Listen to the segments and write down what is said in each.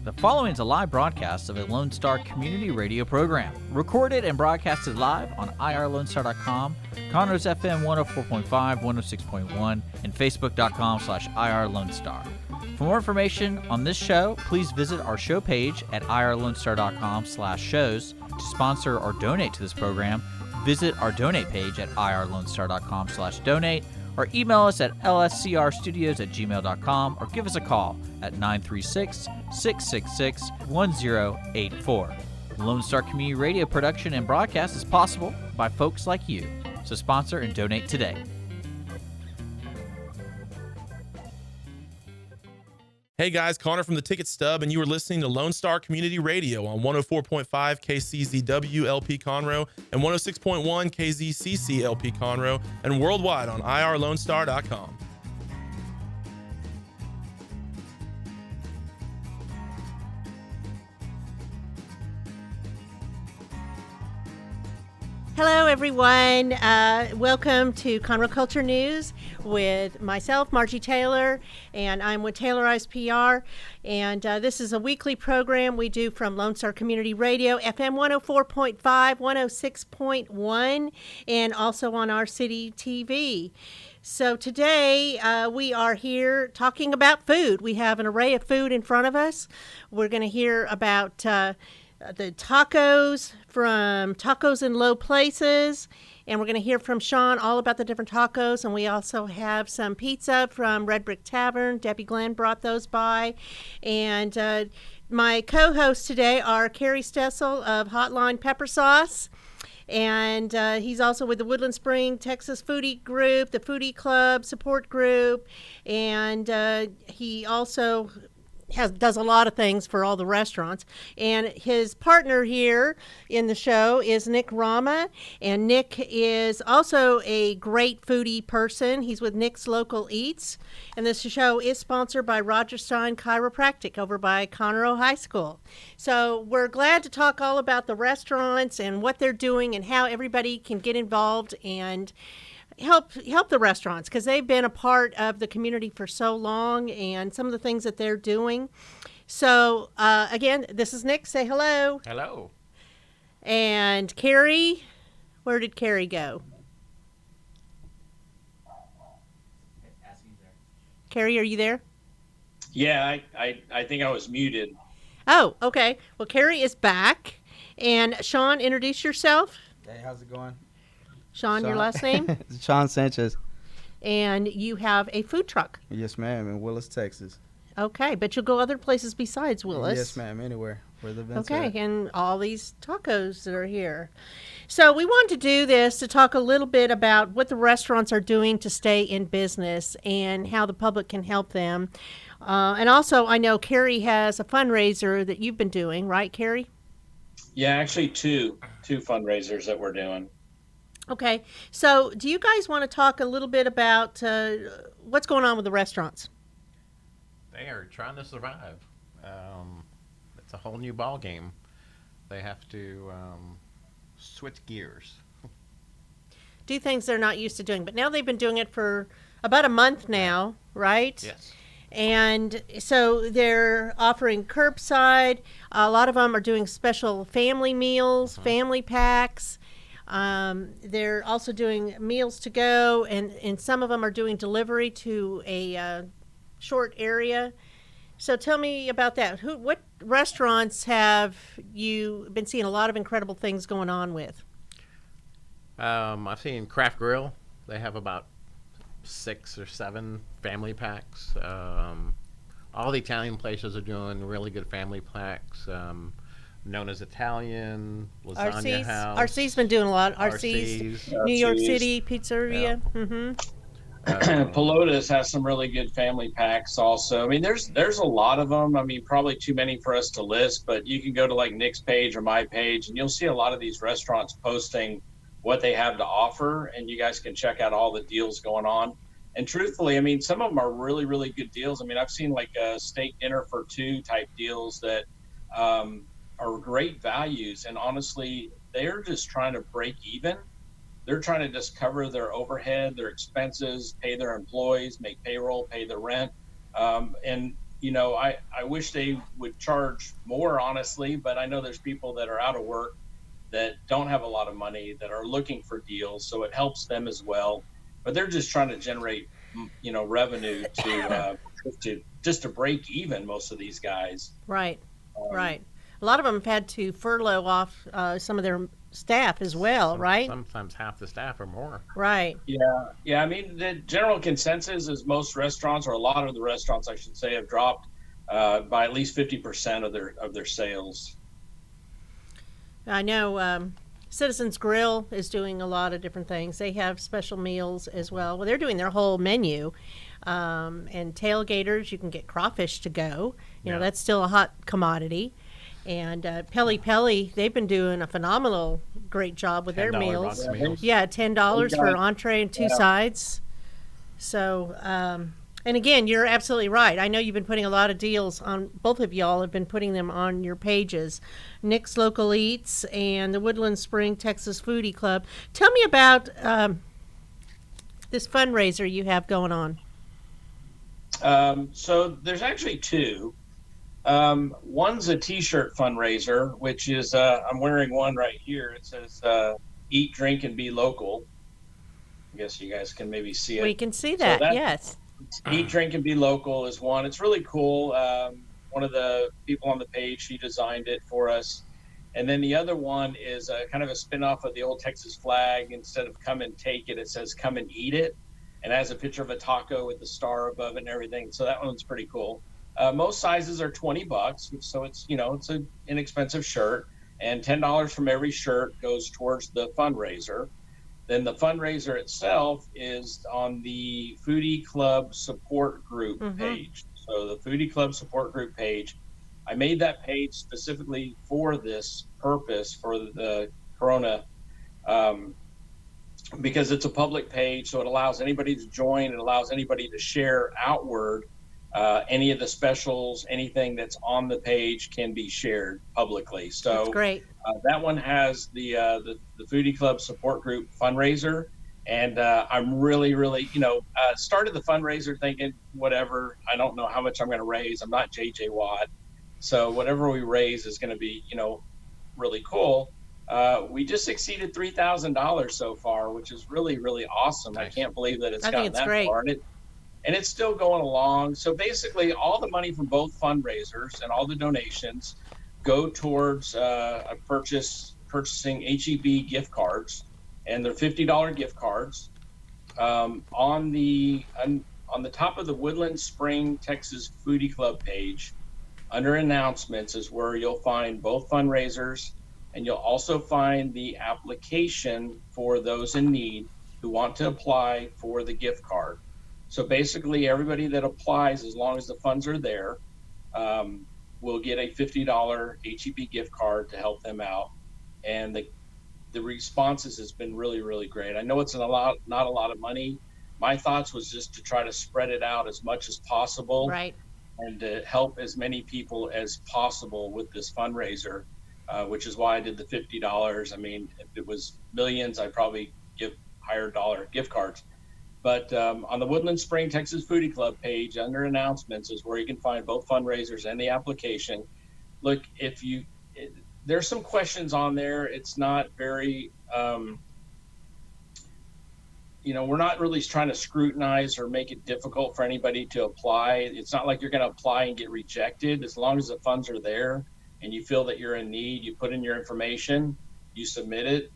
The following is a live broadcast of a Lone Star community radio program, recorded and broadcasted live on irlonestar.com, Conroe's FM 104.5, 106.1, and facebook.com/irlonestar. For more information on this show, please visit our show page at irlonestar.com/shows. To sponsor or donate to this program, visit our donate page at irlonestar.com/donate, or email us at lscrstudios@gmail.com, or give us a call at 936-666-1084. Lone Star Community Radio production and broadcast is possible by folks like you. So sponsor and donate today. Hey guys, Connor from the Ticket Stub, and you are listening to Lone Star Community Radio on 104.5 KCZW LP Conroe and 106.1 KZCC LP Conroe, and worldwide on irlonestar.com. Hello, everyone. Welcome to Conroe Culture News with myself, Margie Taylor, and I'm with Taylorized PR. And this is a weekly program we do from Lone Star Community Radio, FM 104.5, 106.1, and also on our city TV. So today we are here talking about food. We have an array of food in front of us. We're going to hear about the tacos from Tacos in Low Places, and we're going to hear from Sean all about the different tacos, and we also have some pizza from Red Brick Tavern. Debbie Glenn brought those by, and my co-hosts today are Kerry Stessel of Hotline Pepper Sauce, and he's also with the Woodlands Spring Texas Foodie Group, the Foodie Club support group, and he also does a lot of things for all the restaurants. And his partner here in the show is Nick Rama, and Nick is also a great foodie person. He's with Nick's Local Eats, and this show is sponsored by Roger Stein Chiropractic over by Conroe High School. So we're glad to talk all about the restaurants and what they're doing and how everybody can get involved and help the restaurants, because they've been a part of the community for so long, and some of the things that they're doing. So again, this is Nick. Say hello. Hello. And Kerry, where did Kerry go? Kerry, are you there? Yeah, I think I was muted. Oh, okay. Well, Kerry is back. And Sean, introduce yourself. Hey, how's it going? Sean, your last name? Sean Sanchez. And you have a food truck. Yes, ma'am, in Willis, Texas. Okay, but you'll go other places besides Willis. Yes, ma'am, anywhere where the events are Okay, at. and all these tacos that are here. So we wanted to do this to talk a little bit about what the restaurants are doing to stay in business and how the public can help them. And also, I know Kerry has a fundraiser that you've been doing, right, Kerry? Yeah, actually two fundraisers that we're doing. Okay, so do you guys want to talk a little bit about what's going on with the restaurants? They are trying to survive. It's a whole new ball game. They have to switch gears. Do things they're not used to doing. But now they've been doing it for about a month now, right? Yes. And so they're offering curbside. A lot of them are doing special family meals, family packs. They're also doing meals to go, and some of them are doing delivery to a short area. So tell me about that. What restaurants have you been seeing a lot of incredible things going on with? I've seen Craft Grill. They have about 6 or 7 family packs. All the Italian places are doing really good family packs. Known as Italian, Lasagna House. RC's been doing a lot. RC's, New York City Pizzeria. Yeah. Mm-hmm. Pelota's has some really good family packs also. I mean, there's a lot of them. I mean, probably too many for us to list, but you can go to like Nick's page or my page, and you'll see a lot of these restaurants posting what they have to offer, and you guys can check out all the deals going on. And truthfully, I mean, some of them are really, really good deals. I mean, I've seen like a steak dinner for 2 type deals that are great values. And honestly, they're just trying to break even. They're trying to just cover their overhead, their expenses, pay their employees, make payroll, pay their rent. And I wish they would charge more, honestly, but I know there's people that are out of work that don't have a lot of money that are looking for deals, so it helps them as well. But they're just trying to generate, revenue to break even. Most of these guys, Right. Right. A lot of them have had to furlough off some of their staff as well, right? Sometimes half the staff or more. Right. yeah. I mean, the general consensus is most restaurants, or a lot of the restaurants, I should say, have dropped by at least 50% of their sales. I know Citizens Grill is doing a lot of different things. They have special meals as well. Well, they're doing their whole menu. And tailgaters, you can get crawfish to go. You know, that's still a hot commodity. And Peli Peli, they've been doing a phenomenal, great job with their $10 meals. box meals. Yeah, $10 for entree and two sides. So, and again, you're absolutely right. I know you've been putting a lot of deals on, both of y'all have been putting them on your pages. Nick's Local Eats and the Woodlands Spring Texas Foodie Club. Tell me about this fundraiser you have going on. So there's actually two. One's a t-shirt fundraiser, which is, I'm wearing one right here. It says, eat, drink, and be local. I guess you guys can maybe see it. We can see that, yes. Eat, drink, and be local is one. It's really cool. One of the people on the page, she designed it for us. And then the other one is kind of a spin-off of the old Texas flag. Instead of come and take it, it says come and eat it. And has a picture of a taco with the star above it and everything. So that one's pretty cool. Most sizes are $20, so it's an inexpensive shirt, and $10 from every shirt goes towards the fundraiser. Then the fundraiser itself is on the Foodie Club support group page. So the Foodie Club support group page, I made that page specifically for this purpose, for the Corona, because it's a public page, so it allows anybody to join. It allows anybody to share outward. Any of the specials, anything that's on the page can be shared publicly. So That's great. That one has the Foodie Club support group fundraiser. And I'm really, started the fundraiser thinking, whatever, I don't know how much I'm going to raise. I'm not JJ Watt. So whatever we raise is going to be, really cool. We just exceeded $3,000 so far, which is really, really awesome. Nice. I can't believe that it's I gotten think it's that great. far. And it's still going along. So basically, all the money from both fundraisers and all the donations go towards purchasing HEB gift cards, and they're $50 gift cards. On the top of the Woodlands Spring Texas Foodie Club page, under announcements, is where you'll find both fundraisers, and you'll also find the application for those in need who want to apply for the gift card. So basically, everybody that applies, as long as the funds are there, will get a $50 HEB gift card to help them out. And the responses has been really, really great. I know it's not a lot of money. My thoughts was just to try to spread it out as much as possible, Right. and to help as many people as possible with this fundraiser, which is why I did the $50. I mean, if it was millions, I'd probably give higher dollar gift cards. But on the Woodland Spring Texas Foodie Club page, under announcements, is where you can find both fundraisers and the application. Look, there's some questions on there. It's not very, we're not really trying to scrutinize or make it difficult for anybody to apply. It's not like you're going to apply and get rejected. As long as the funds are there and you feel that you're in need, you put in your information, you submit it.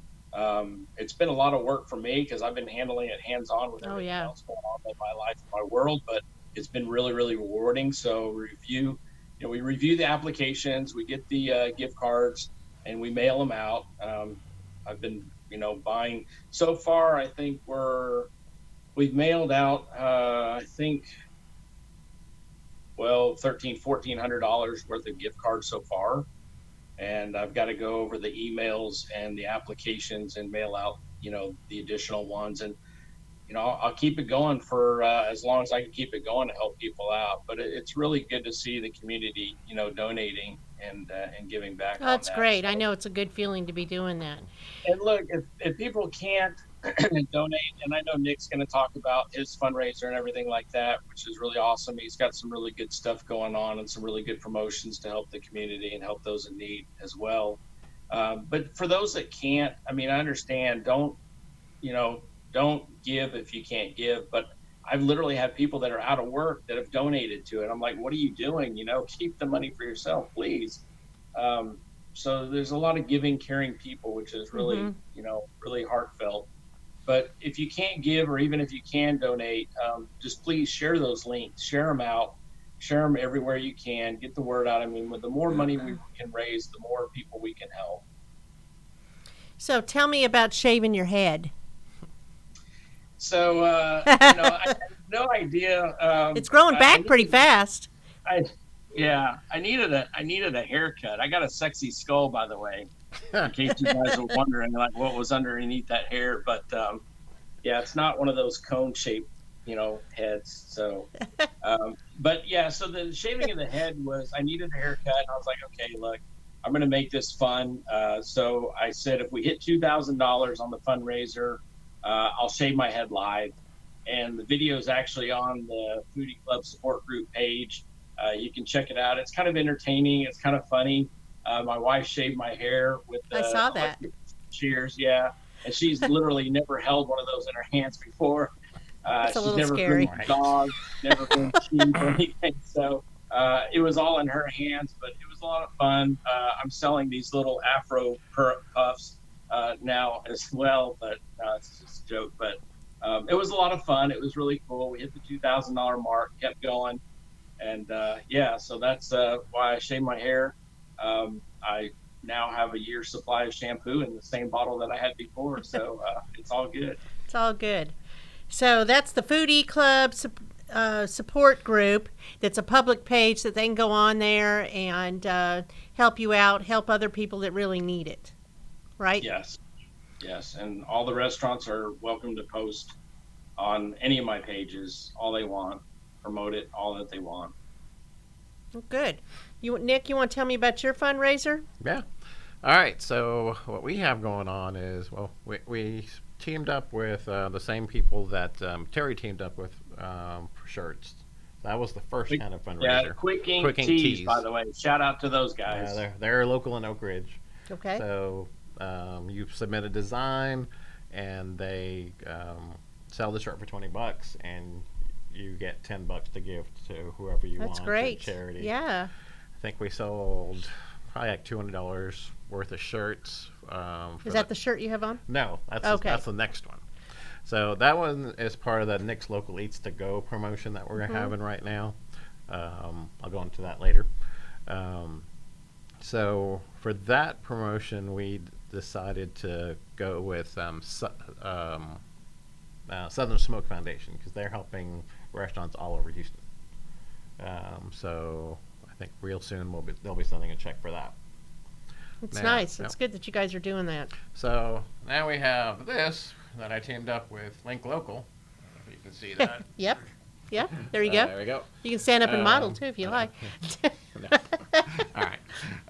It's been a lot of work for me because I've been handling it hands-on with everything else going on in my life and my world, but it's been really, really rewarding. So we review the applications, we get the gift cards, and we mail them out. I've been, buying so far. I think we've mailed out, $1,400 worth of gift cards so far. And I've got to go over the emails and the applications and mail out, the additional ones. And, I'll keep it going for as long as I can keep it going to help people out. But it's really good to see the community, donating and giving back. Oh, that's on that. great. So, I know it's a good feeling to be doing that. and look, if people can't donate. And I know Nick's going to talk about his fundraiser and everything like that, which is really awesome. He's got some really good stuff going on and some really good promotions to help the community and help those in need as well. But for those that can't, I mean, I understand, don't give if you can't give, but I've literally had people that are out of work that have donated to it. I'm like, what are you doing? Keep the money for yourself, please. So there's a lot of giving, caring people, which is really, really heartfelt. But if you can't give, or even if you can donate, just please share those links, share them out, share them everywhere you can, get the word out. I mean, with the more money we can raise, the more people we can help. So tell me about shaving your head. So, I had no idea. It's growing back pretty fast. I needed a haircut. I got a sexy skull, by the way, in case you guys were wondering like what was underneath that hair. But it's not one of those cone shaped, heads. So, so the shaving of the head was, I needed a haircut. And I was like, okay, look, I'm going to make this fun. So I said, if we hit $2,000 on the fundraiser, I'll shave my head live. And the video is actually on the Foodie Club support group page. You can check it out. It's kind of entertaining. It's kind of funny. My wife shaved my hair with the I saw that. shears. Yeah. And she's literally never held one of those in her hands before. It's a she's little never scary. been a dog, never been sheep or anything. So it was all in her hands, but it was a lot of fun. I'm selling these little Afro puffs now as well, but it's just a joke. But it was a lot of fun. It was really cool. We hit the $2,000 mark, kept going. And so that's why I shaved my hair. I now have a year's supply of shampoo in the same bottle that I had before. So it's all good. It's all good. So that's the Foodie Club support group. That's a public page that they can go on there and help you out, help other people that really need it. Right? Yes. And all the restaurants are welcome to post on any of my pages all they want, promote it all that they want. Well, good. Nick, you want to tell me about your fundraiser? Yeah. All right. So what we have going on is, we teamed up with the same people that Terry teamed up with for shirts. That was the first kind of fundraiser. Yeah, Quick Ink Tees, by the way. Shout out to those guys. They're local in Oak Ridge. Okay. So you submit a design, and they sell the shirt for $20, and you get $10 to give to whoever you want. That's great. To charity. Yeah. I think we sold probably like $200 worth of shirts. Is that the shirt you have on? No, that's okay. That's the next one. So that one is part of the Nick's Local Eats to Go promotion that we're having right now. I'll go into that later. So for that promotion, we decided to go with Southern Smoke Foundation, because they're helping restaurants all over Houston. So I think real soon they'll be sending a check for that. It's nice. It's good that you guys are doing that. So now we have this that I teamed up with Link Local. If you can see that. Yep. There you go. There we go. You can stand up and model too if you like. All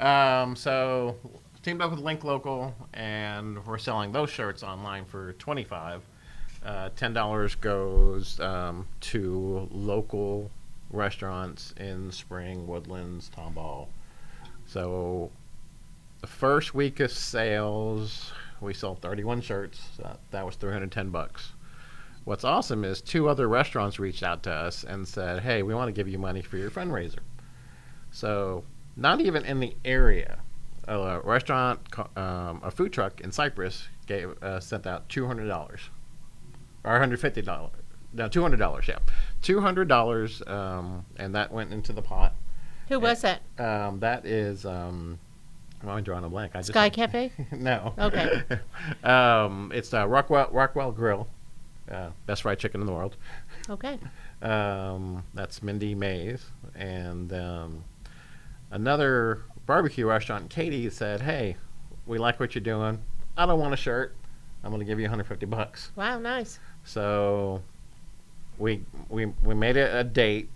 right. So teamed up with Link Local, and we're selling those shirts online for $25. $10 goes to local restaurants in Spring, Woodlands, Tomball. So the first week of sales, we sold 31 shirts. That was $310. What's awesome is 2 other restaurants reached out to us and said, hey, we want to give you money for your fundraiser. So not even in the area, a restaurant, a food truck in Cypress sent out $200. Or $150. No, $200. Yeah, $200, and that went into the pot. Who was that? That is. I'm drawing a blank. Sky Cafe? No. Okay. It's Rockwell Grill, best fried chicken in the world. Okay. That's Mindy Mays, and another barbecue restaurant, Katie, said, "Hey, we like what you're doing. I don't want a shirt. I'm going to give you $150." Wow, nice. So we made it a date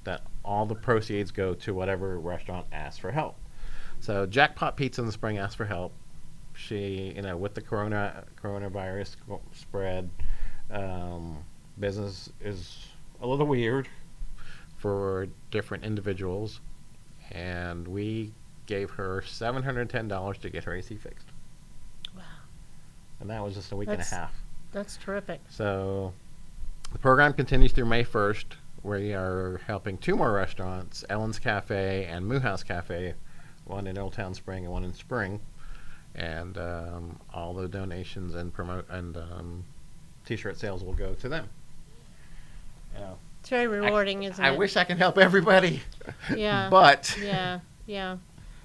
that all the proceeds go to whatever restaurant asks for help. So Jackpot Pizza in the Spring asked for help. She, with the coronavirus spread, business is a little weird for different individuals, and we gave her $710 to get her AC fixed. Wow. And that was just a week and a half. That's terrific. So the program continues through May 1st. We are helping 2 more restaurants, Ellen's Cafe and Moo House Cafe, one in Old Town Spring and one in Spring. And all the donations and T-shirt sales will go to them. It's very rewarding, isn't it? I wish I could help everybody. Yeah. But yeah.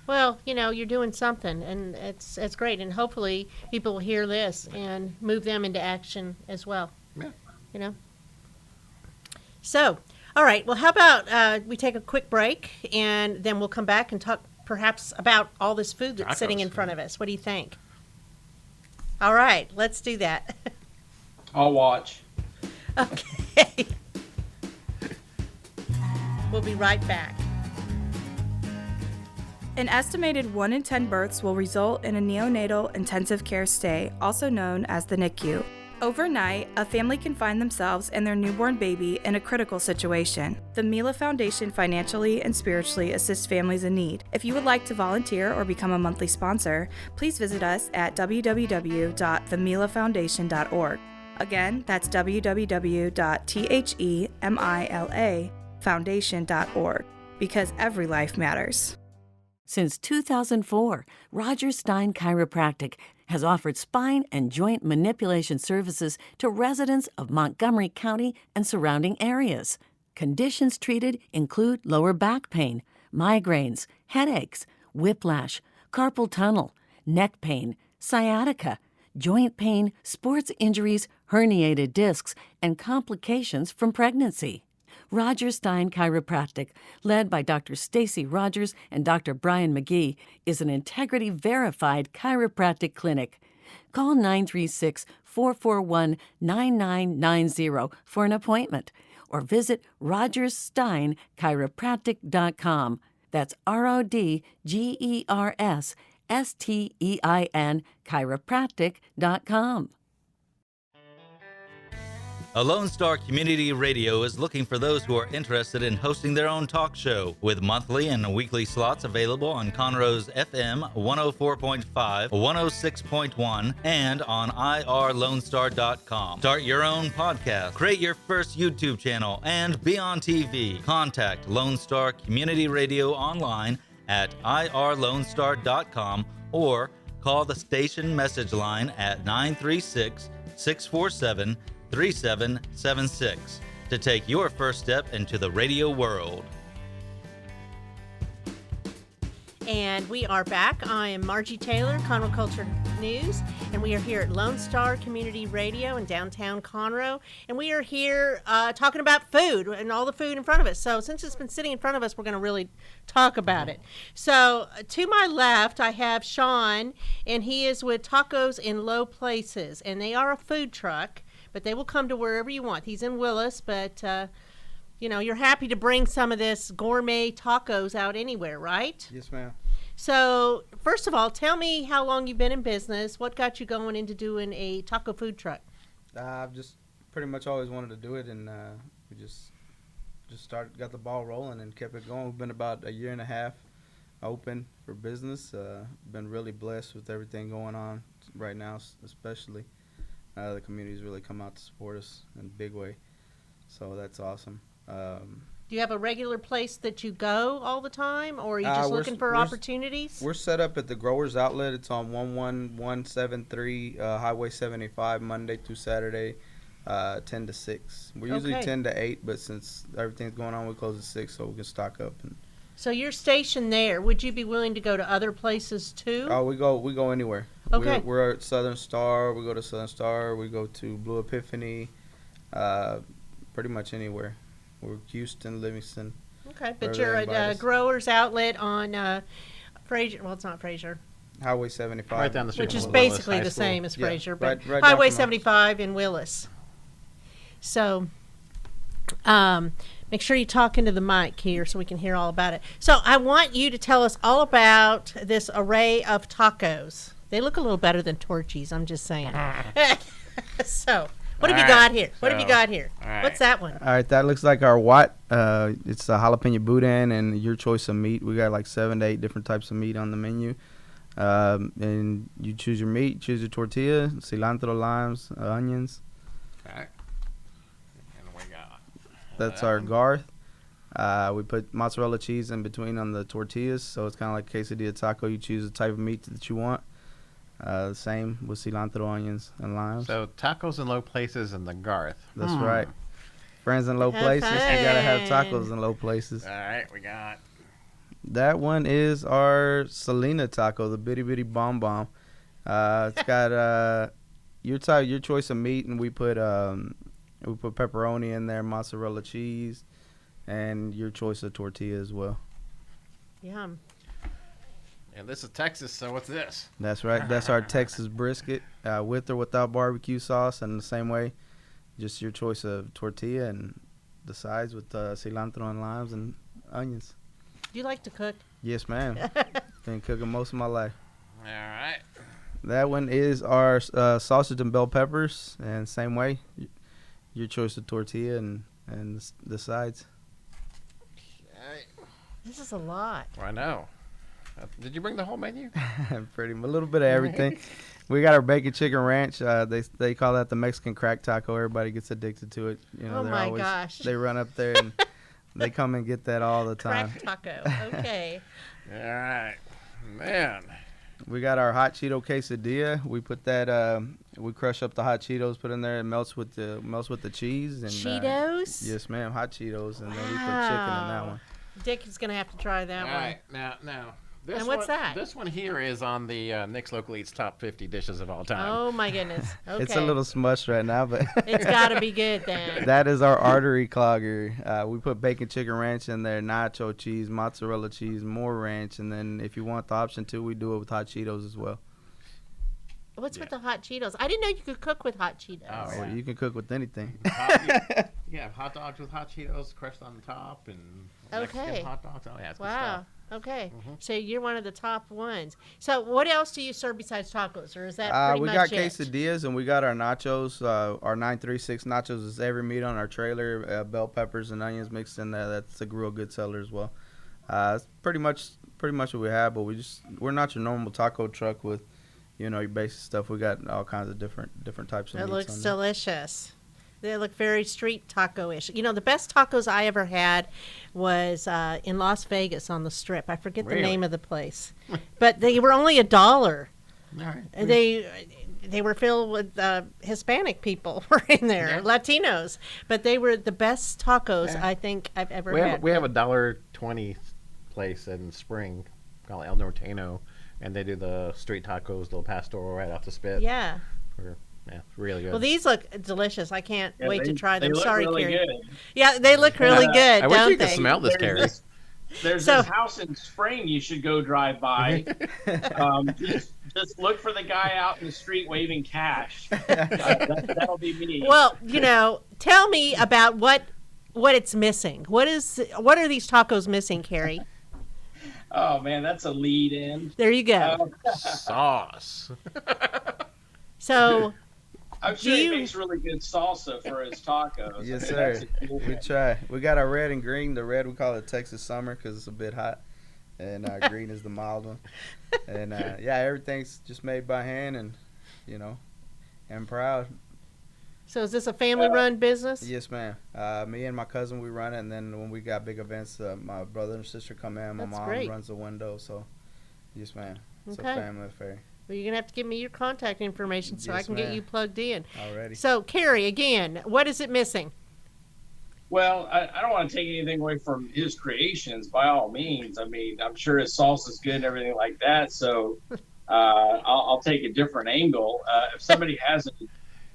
Well, you're doing something, and it's great, and hopefully people will hear this and move them into action as well. Yeah. So, all right. Well, how about we take a quick break, and then we'll come back and talk perhaps about all this food that's sitting in front of us. What do you think? All right, let's do that. I'll watch. Okay. We'll be right back. An estimated 1 in 10 births will result in a neonatal intensive care stay, also known as the NICU. Overnight, a family can find themselves and their newborn baby in a critical situation. The Mila Foundation financially and spiritually assists families in need. If you would like to volunteer or become a monthly sponsor, please visit us at www.themilafoundation.org. Again, that's www.themilafoundation.org, because every life matters. Since 2004, Roger Stein Chiropractic has offered spine and joint manipulation services to residents of Montgomery County and surrounding areas. Conditions treated include lower back pain, migraines, headaches, whiplash, carpal tunnel, neck pain, sciatica, joint pain, sports injuries, herniated discs, and complications from pregnancy. Roger Stein Chiropractic, led by Dr. Stacy Rogers and Dr. Brian McGee, is an integrity-verified chiropractic clinic. Call 936-441-9990 for an appointment, or visit rogerssteinchiropractic.com. That's RODGERSSTEIN chiropractic.com. A Lone Star Community Radio is looking for those who are interested in hosting their own talk show, with monthly and weekly slots available on Conroe's FM 104.5, 106.1, and on irlonestar.com. Start your own podcast, create your first YouTube channel, and be on TV. Contact Lone Star Community Radio online at irlonestar.com or call the station message line at 936-647-3776 to take your first step into the radio world. And we are back. I am Margie Taylor, Conroe Culture News, and we are here at Lone Star Community Radio in downtown Conroe, and we are here talking about food and all the food in front of us. So since it's been sitting in front of us, we're going to really talk about it. So to my left, I have Sean, and he is with Tacos in Low Places, and they are a food truck, but they will come to wherever you want. He's in Willis, but you're happy to bring some of this gourmet tacos out anywhere, right? Yes, ma'am. So, first of all, tell me how long you've been in business. What got you going into doing a taco food truck? I've just pretty much always wanted to do it, and we just got the ball rolling and kept it going. We've been about a year and a half open for business. Been really blessed with everything going on right now, especially. The community's really come out to support us in a big way, so that's awesome. Do you have a regular place that you go all the time, or are you just looking for opportunities? We're set up at the Growers Outlet. It's on 11173 Highway 75, Monday through Saturday, 10 to 6. We're usually 10 to 8, but since everything's going on, we close at 6 so we can stock up. So you're stationed there. Would you be willing to go to other places too? Oh, we go anywhere. Okay. We're at Southern Star. We go to Southern Star. We go to Blue Epiphany. Pretty much anywhere. We're Houston, Livingston. Okay, but you're at Growers Outlet on Fraser. Well, it's not Fraser. Highway 75. Right down the street. Which is from basically Willis the High same School. as Fraser, but right Highway down from 75 in Willis. So, make sure you talk into the mic here so we can hear all about it. So I want you to tell us all about this array of tacos They look a little better than Torchies, I'm just saying. So, what have you All got right, here? What have you got here? all right. What's that one? All right, that looks like our Watt. It's a jalapeno boudin and your choice of meat. We got like 7 to 8 different types of meat on the menu. And you choose your meat, choose your tortilla, cilantro, limes, onions. Okay. And we got. That's our Garth. We put mozzarella cheese in between on the tortillas, so it's kind of like quesadilla taco. You choose the type of meat that you want. Same with cilantro, onions, and limes. So tacos in low places and the Garth. That's right. Friends in low Have places, you gotta have fun. tacos in low places. All right, we got. That one is our Selena taco, the bitty bitty bomb bomb. It's got your choice of meat, and we put pepperoni in there, mozzarella cheese, and your choice of tortilla as well. Yum. And this is Texas, so what's this? That's right. That's our Texas brisket, with or without barbecue sauce, and the same way, just your choice of tortilla and the sides with cilantro and limes and onions. Do you like to cook? Yes, ma'am. Been cooking most of my life. All right. That one is our sausage and bell peppers, and same way, your choice of tortilla and the sides. Okay. This is a lot. I know. Did you bring the whole menu? Pretty much, a little bit of everything. We got our bacon chicken ranch. They call that the Mexican crack taco. Everybody gets addicted to it. You know, Oh they're my always, gosh. They run up there and they come and get that all the time. Crack taco. Okay. All right. Man. We got our hot Cheeto quesadilla. We put that. We crush up the hot Cheetos, put in there, and melts with the cheese. And Cheetos? yes, ma'am. Hot Cheetos, and then we put chicken in that one. Dick is going to have to try that All one. right. Now. This And what's one, that? This one here is on the Nick's Local Eats Top 50 Dishes of All Time. Oh, my goodness. Okay. It's a little smushed right now, but It's got to be good then. that is our artery clogger. We put bacon chicken ranch in there, nacho cheese, mozzarella cheese, more ranch, and then if you want the option too, we do it with hot Cheetos as well. What's with the hot Cheetos? I didn't know you could cook with hot Cheetos. Oh, Or yeah. you can cook with anything. Yeah, hot dogs with hot Cheetos crushed on the top and Mexican Okay. hot dogs. Oh, yeah, it's good Wow. stuff. Okay. Mm-hmm. So you're one of the top ones. So what else do you serve besides tacos, or is that pretty We much got it? quesadillas and we got our nachos. Our 936 nachos is every meat on our trailer. Bell peppers and onions mixed in there. That's a real good seller as well. It's pretty much what we have, but we're not your normal taco truck with, your basic stuff. We got all kinds of different types of It meats looks on there. delicious. They look very street taco-ish. The best tacos I ever had was in Las Vegas on the Strip. I forget the Really? name of the place, but they were only $1. All right. And they were filled with Hispanic people were in there, Yeah. Latinos, but they were the best tacos Yeah. I think I've ever We had. have a $1.20 place in Spring called El Norteno, and they do the street tacos, little pastoral right off the spit. Yeah. Yeah, really good. Well, these look delicious. I can't Yeah, wait they- to try them. They look Sorry, really Carrie. good. Yeah, they look really good, I wish don't you could they? smell this, Kerry. There's So- this house in Spring you should go drive by. Just look for the guy out in the street waving cash. That'll be me. Well, tell me about what it's missing. What are these tacos missing, Carrie? Oh man, that's a lead in. There you go. Sauce. So, I'm sure Do he you- makes really good salsa for his tacos. Yes, I mean, sir. that's a cool We thing. try. We got our red and green. The red we call it Texas summer because it's a bit hot, and green is the mild one. And yeah, everything's just made by hand, and and proud. so is this a family-run business? Yes, ma'am. Me and my cousin, we run it, and then when we got big events, my brother and sister come in. My That's mom great. runs the window, so yes, ma'am. It's Okay. a family affair Well, you're gonna have to give me your contact information so I Yes, can get ma'am. you plugged in. already. So, Carrie, again, what is it missing? Well, I don't want to take anything away from his creations by all means. I mean, I'm sure his salsa's good and everything like that. So I'll take a different angle. If somebody has a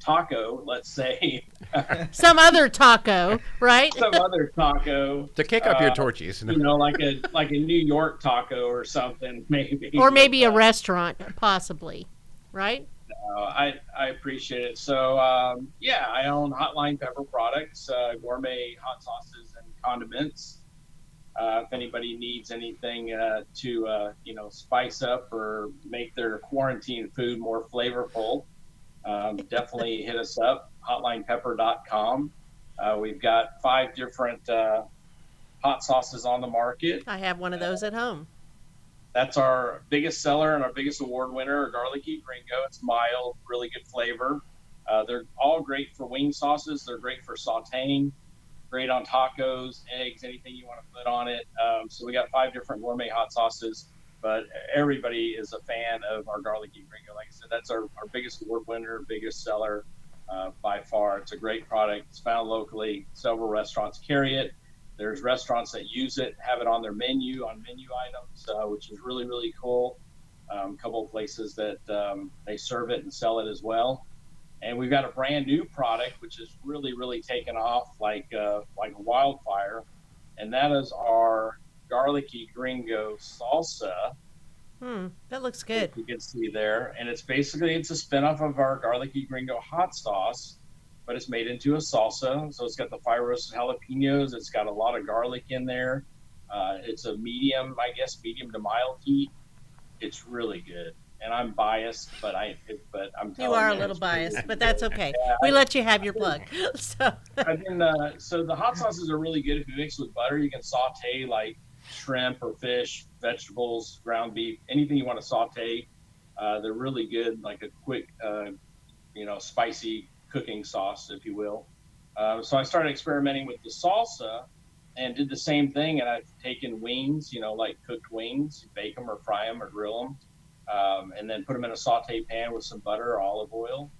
taco, let's say, Some other taco, right? some other taco, To kick up your torches. like a New York taco or something, maybe. Or maybe a restaurant, possibly, right? I appreciate it. So yeah, I own Hotline Pepper Products, gourmet hot sauces and condiments. If anybody needs anything to spice up or make their quarantine food more flavorful, definitely hit us up, hotlinepepper.com. We've got 5 different hot sauces on the market. I have one of those at home. That's our biggest seller and our biggest award winner, our Garlicky Gringo. It's mild, really good flavor. They're all great for wing sauces. They're great for sauteing, great on tacos, eggs, anything you want to put on it. So we got 5 different gourmet hot sauces, but everybody is a fan of our Garlicky Gringo. Like I said, that's our biggest award winner, biggest seller by far. It's a great product. It's found locally. Several restaurants carry it. There's restaurants that use it, have it on their menu, on menu items, which is really, really cool. A couple of places that they serve it and sell it as well. And we've got a brand new product, which is really, really taken off like a wildfire. And that is our Garlicky Gringo salsa. That looks good. You can see there. And it's a spinoff of our Garlicky Gringo hot sauce, but it's made into a salsa. So it's got the fire roasted jalapenos. It's got a lot of garlic in there. It's a medium to mild heat. It's really good. And I'm biased, but I'm telling you. You are a little biased, but that's okay. Yeah, we let you have your plug. So so the hot sauces are really good if you mix with butter. You can saute like shrimp or fish, vegetables, ground beef, anything you want to saute. They're really good, like a quick, spicy cooking sauce, if you will. So I started experimenting with the salsa and did the same thing. And I've taken wings, like cooked wings, bake them or fry them or grill them. And then put them in a saute pan with some butter or olive oil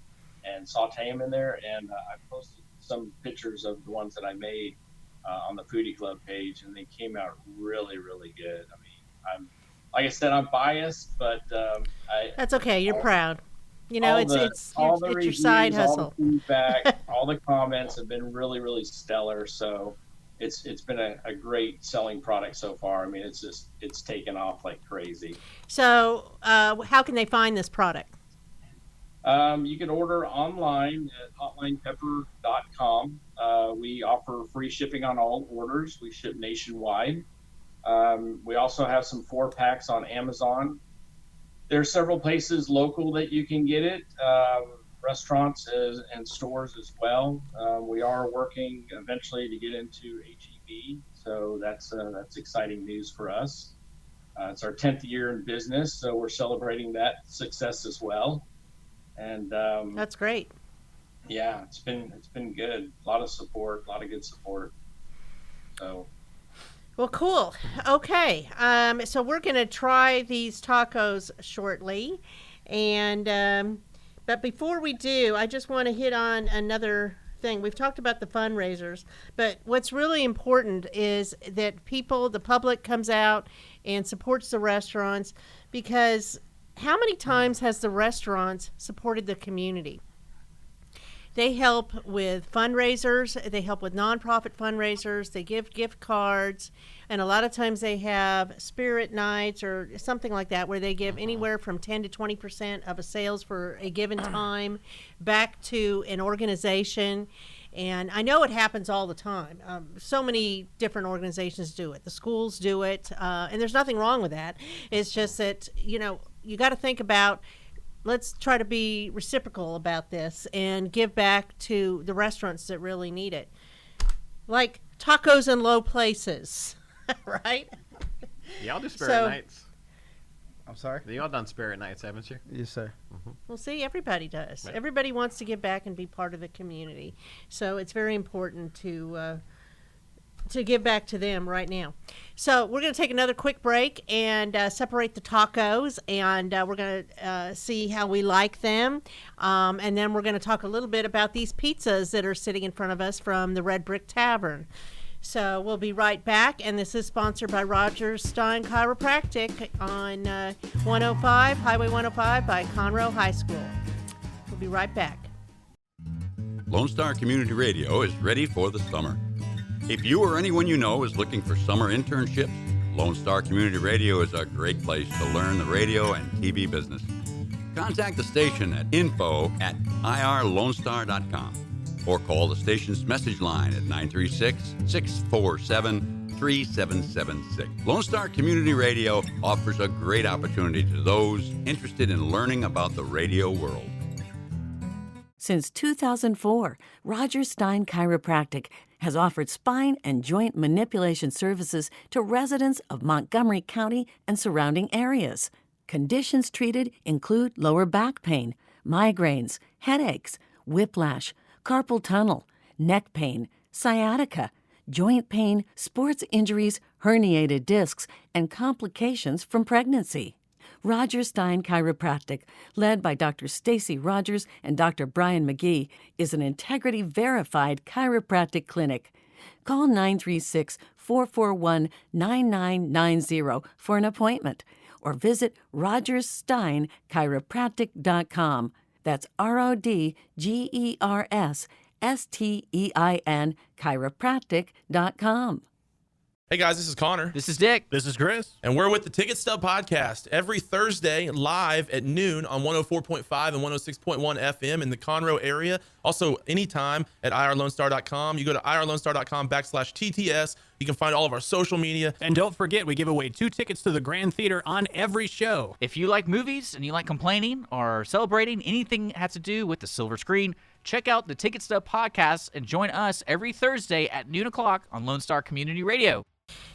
and saute them in there. And I posted some pictures of the ones that I made on the Foodie Club page, and they came out really, really good. I mean, like I said, I'm biased, but that's okay. You're proud. It's your side hustle. All the feedback, all the comments have been really, really stellar. So it's been a great selling product so far. I mean, it's taken off like crazy. So how can they find this product? You can order online at hotlinepepper.com. We offer free shipping on all orders. We ship nationwide. We also have some 4-packs on Amazon. There are several places local that you can get it, restaurants and stores as well. We are working eventually to get into HEB, so that's exciting news for us. It's our 10th year in business, so we're celebrating that success as well. And that's great. Yeah, it's been good. A lot of support, a lot of good support. So. Well, cool. Okay, so we're going to try these tacos shortly, and but before we do, I just want to hit on another thing. We've talked about the fundraisers, but what's really important is that the public comes out and supports the restaurants, because how many times has the restaurants supported the community? They help with fundraisers. They help with nonprofit fundraisers. They give gift cards. And a lot of times they have spirit nights or something like that, where they give anywhere from 10 to 20% of a sales for a given time back to an organization. And I know it happens all the time. So many different organizations do it. The schools do it. And there's nothing wrong with that. It's just that, you got to think about, let's try to be reciprocal about this and give back to the restaurants that really need it. Like tacos in low places, right? Y'all do spirit nights. I'm sorry? Y'all done spirit nights, haven't you? Yes, sir. Mm-hmm. Well, see, everybody does. Right. Everybody wants to give back and be part of the community. So it's very important to give back to them right now. So we're going to take another quick break and separate the tacos, and we're going to see how we like them. And then we're going to talk a little bit about these pizzas that are sitting in front of us from the Red Brick Tavern. So we'll be right back, and this is sponsored by Roger Stein Chiropractic on Highway 105 by Conroe High School. We'll be right back. Lone Star Community Radio is ready for the summer. If you or anyone you know is looking for summer internships, Lone Star Community Radio is a great place to learn the radio and TV business. Contact the station at info@irlonestar.com or call the station's message line at 936-647-2929. 3776. Lone Star Community Radio offers a great opportunity to those interested in learning about the radio world. Since 2004, Roger Stein Chiropractic has offered spine and joint manipulation services to residents of Montgomery County and surrounding areas. Conditions treated include lower back pain, migraines, headaches, whiplash, carpal tunnel, neck pain, sciatica, joint pain, sports injuries, herniated discs, and complications from pregnancy. Roger Stein Chiropractic, led by Dr. Stacy Rogers and Dr. Brian McGee, is an integrity-verified chiropractic clinic. Call 936-441-9990 for an appointment or visit rogerssteinchiropractic.com. That's RODGERSSTEIN chiropractic.com. Hey guys, this is Connor. This is Dick. This is Chris. And we're with the Ticket Stub Podcast every Thursday live at noon on 104.5 and 106.1 FM in the Conroe area. Also, anytime at irlonestar.com. You go to irlonestar.com/TTS. You can find all of our social media. And don't forget, we give away 2 tickets to the Grand Theater on every show. If you like movies and you like complaining or celebrating anything that has to do with the silver screen, check out the Ticket Stub Podcast and join us every Thursday at noon o'clock on Lone Star Community Radio.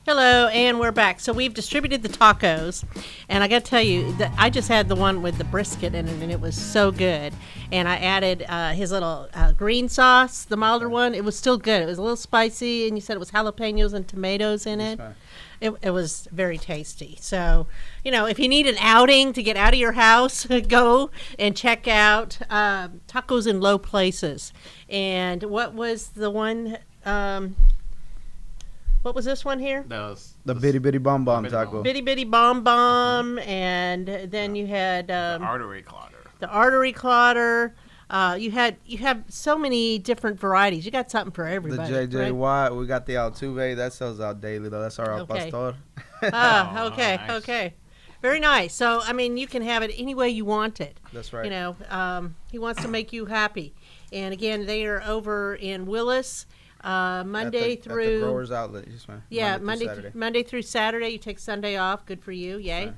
Hello, and we're back. So we've distributed the tacos, and I got to tell you that I just had the one with the brisket in it, and it was so good. And I added his little green sauce, the milder one. It was still good. It was a little spicy, and you said it was jalapenos and tomatoes in it. It was very tasty. So, if you need an outing to get out of your house, go and check out Tacos in Low Places. And what was the one... what was this one here? The Bitty Bitty Bomb Bomb taco. Bitty Bitty Bomb Bomb, and then you had the artery clotter. The artery clotter. You have so many different varieties. You got something for everybody. The JJY, right? we got the Altuve. That sells out daily though. That's our Al Pastor. Okay, nice. Okay. Very nice. So, you can have it any way you want it. That's right. He wants to make you happy. And again, they are over in Willis. Monday through at the Growers Outlet, yes, ma'am. Yeah, Monday through Saturday. You take Sunday off. Good for you, yay! Right.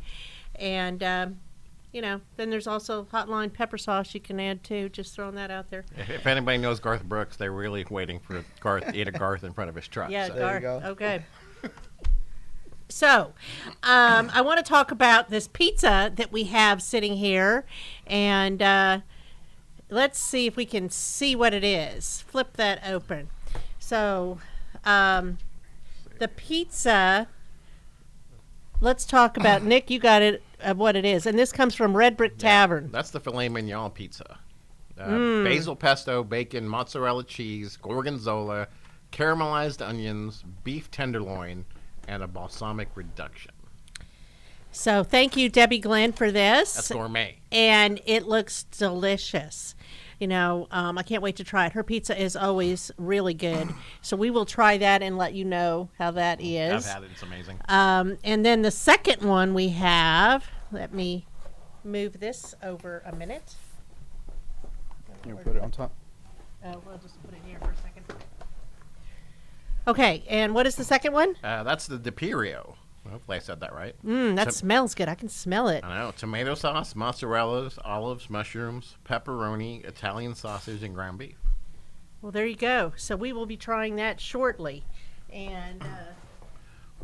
And then there's also hotline pepper sauce you can add too. Just throwing that out there. If anybody knows Garth Brooks, they're really waiting for Garth to eat a Garth in front of his truck. Yeah, so. Garth. There you go. Okay. So, I want to talk about this pizza that we have sitting here, and let's see if we can see what it is. Flip that open. So, the pizza, let's talk about, Nick, you got it, what it is. And this comes from Red Brick Tavern. That's the filet mignon pizza. Basil pesto, bacon, mozzarella cheese, gorgonzola, caramelized onions, beef tenderloin, and a balsamic reduction. So, thank you, Debbie Glenn, for this. That's gourmet. And it looks delicious. I can't wait to try it. Her pizza is always really good. So we will try that and let you know how that is. I've had it. It's amazing. And then the second one we have, let me move this over a minute. You put it on top? We'll just put it here for a second. Okay, and what is the second one? That's the DiPiero. Hopefully I said that right. That smells good. I can smell it. I know. Tomato sauce, mozzarellas, olives, mushrooms, pepperoni, Italian sausage, and ground beef. Well, there you go. So we will be trying that shortly. And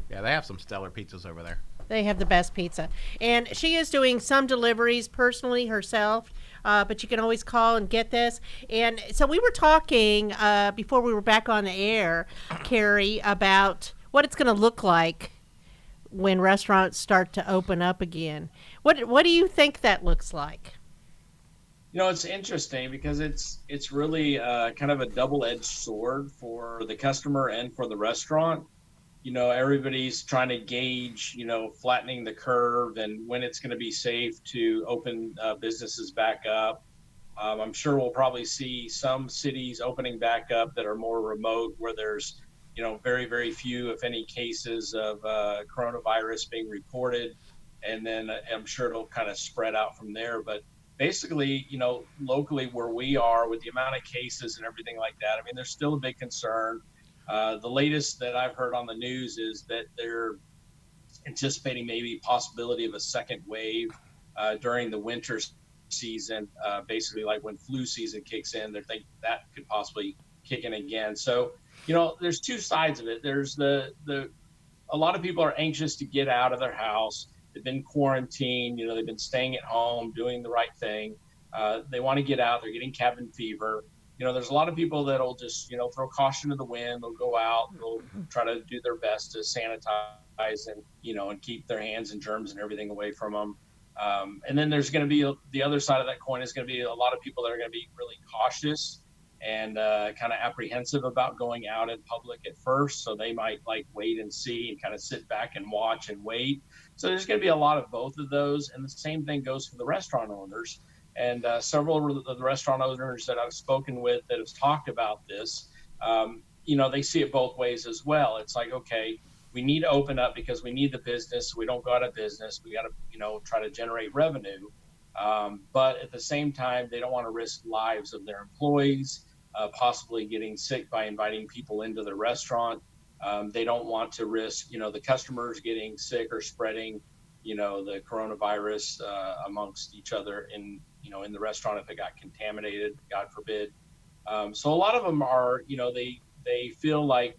yeah, they have some stellar pizzas over there. They have the best pizza. And she is doing some deliveries personally herself, but you can always call and get this. And so we were talking before we were back on the air, Kerry, about what it's going to look like when restaurants start to open up again. What do you think that looks like? It's interesting because it's really kind of a double-edged sword for the customer and for the restaurant. Everybody's trying to gauge, flattening the curve and when it's going to be safe to open businesses back up. I'm sure we'll probably see some cities opening back up that are more remote where there's very, very few, if any, cases of coronavirus being reported. And then I'm sure it'll kind of spread out from there. But basically, locally where we are with the amount of cases and everything like that, there's still a big concern. The latest that I've heard on the news is that they're anticipating maybe possibility of a second wave during the winter season, basically like when flu season kicks in. They're thinking that could possibly kick in again. So, there's two sides of it. There's a lot of people are anxious to get out of their house. They've been quarantined, they've been staying at home, doing the right thing. They want to get out. They're getting cabin fever. There's a lot of people that'll just, throw caution to the wind. They'll go out, they'll try to do their best to sanitize and, and keep their hands and germs and everything away from them. And then there's going to be the other side of that coin is going to be a lot of people that are going to be really cautious and kind of apprehensive about going out in public at first. So they might wait and see and kind of sit back and watch and wait. So there's going to be a lot of both of those. And the same thing goes for the restaurant owners. And several of the restaurant owners that I've spoken with that have talked about this, they see it both ways as well. It's like, okay, we need to open up because we need the business. So we don't go out of business. We got to, try to generate revenue. But at the same time, they don't want to risk lives of their employees, possibly getting sick by inviting people into the restaurant. They don't want to risk, the customers getting sick or spreading, the coronavirus amongst each other in the restaurant if it got contaminated, God forbid. So a lot of them are, they feel like